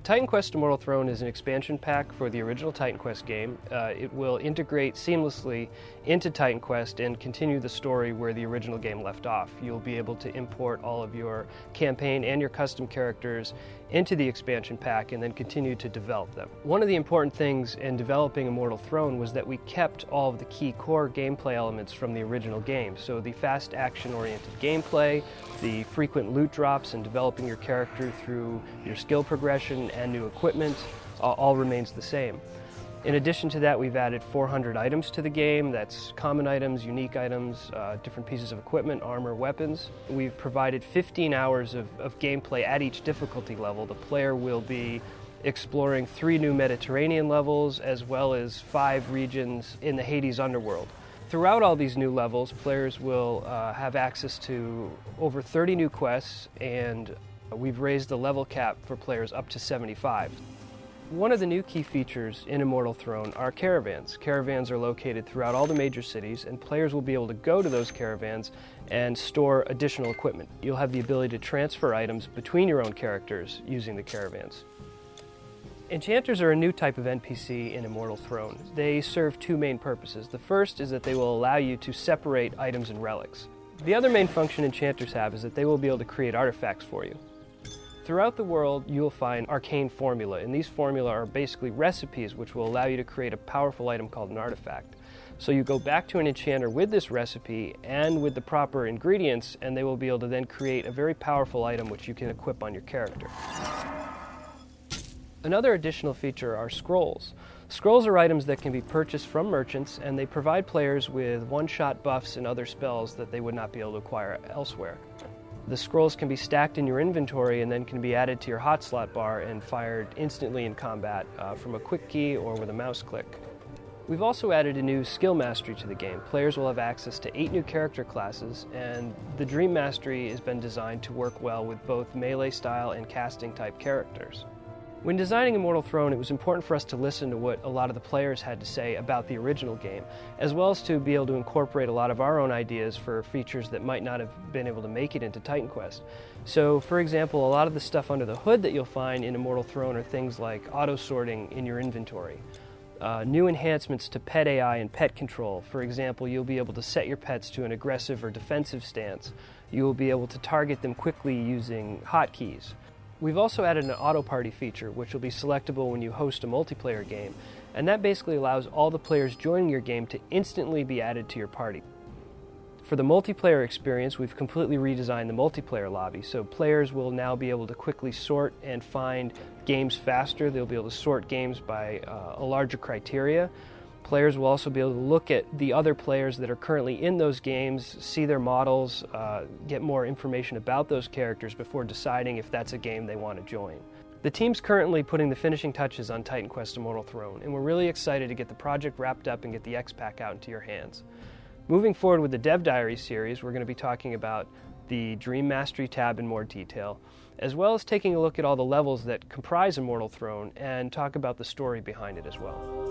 Titan Quest Immortal Throne is an expansion pack for the original Titan Quest game. It will integrate seamlessly into Titan Quest and continue the story where the original game left off. You'll be able to import all of your campaign and your custom characters into the expansion pack and then continue to develop them. One of the important things in developing Immortal Throne was that we kept all of the key core gameplay elements from the original game. So the fast action-oriented gameplay, the frequent loot drops, and developing your character through your skill progression and new equipment all remains the same. In addition to that, we've added 400 items to the game. That's common items, unique items, different pieces of equipment, armor, weapons. We've provided 15 hours of gameplay at each difficulty level. The player will be exploring 3 new Mediterranean levels as well as 5 regions in the Hades underworld. Throughout all these new levels, players will have access to over 30 new quests, and we've raised the level cap for players up to 75. One of the new key features in Immortal Throne are caravans. Caravans are located throughout all the major cities, and players will be able to go to those caravans and store additional equipment. You'll have the ability to transfer items between your own characters using the caravans. Enchanters are a new type of NPC in Immortal Throne. They serve 2 main purposes. The first is that they will allow you to separate items and relics. The other main function enchanters have is that they will be able to create artifacts for you. Throughout the world, you'll find arcane formula, and these formula are basically recipes which will allow you to create a powerful item called an artifact. So you go back to an enchanter with this recipe and with the proper ingredients, and they will be able to then create a very powerful item which you can equip on your character. Another additional feature are scrolls. Scrolls are items that can be purchased from merchants, and they provide players with one-shot buffs and other spells that they would not be able to acquire elsewhere. The scrolls can be stacked in your inventory and then can be added to your hot slot bar and fired instantly in combat from a quick key or with a mouse click. We've also added a new skill mastery to the game. Players will have access to 8 new character classes, and the Dream Mastery has been designed to work well with both melee style and casting type characters. When designing Immortal Throne, it was important for us to listen to what a lot of the players had to say about the original game, as well as to be able to incorporate a lot of our own ideas for features that might not have been able to make it into Titan Quest. So, for example, a lot of the stuff under the hood that you'll find in Immortal Throne are things like auto-sorting in your inventory. New enhancements to pet AI and pet control. For example, you'll be able to set your pets to an aggressive or defensive stance. You will be able to target them quickly using hotkeys. We've also added an auto party feature, which will be selectable when you host a multiplayer game, and that basically allows all the players joining your game to instantly be added to your party. For the multiplayer experience, we've completely redesigned the multiplayer lobby, so players will now be able to quickly sort and find games faster. They'll be able to sort games by a larger criteria. Players will also be able to look at the other players that are currently in those games, see their models, get more information about those characters before deciding if that's a game they want to join. The team's currently putting the finishing touches on Titan Quest Immortal Throne, and we're really excited to get the project wrapped up and get the X-Pack out into your hands. Moving forward with the Dev Diary series, we're going to be talking about the Dream Mastery tab in more detail, as well as taking a look at all the levels that comprise Immortal Throne and talk about the story behind it as well.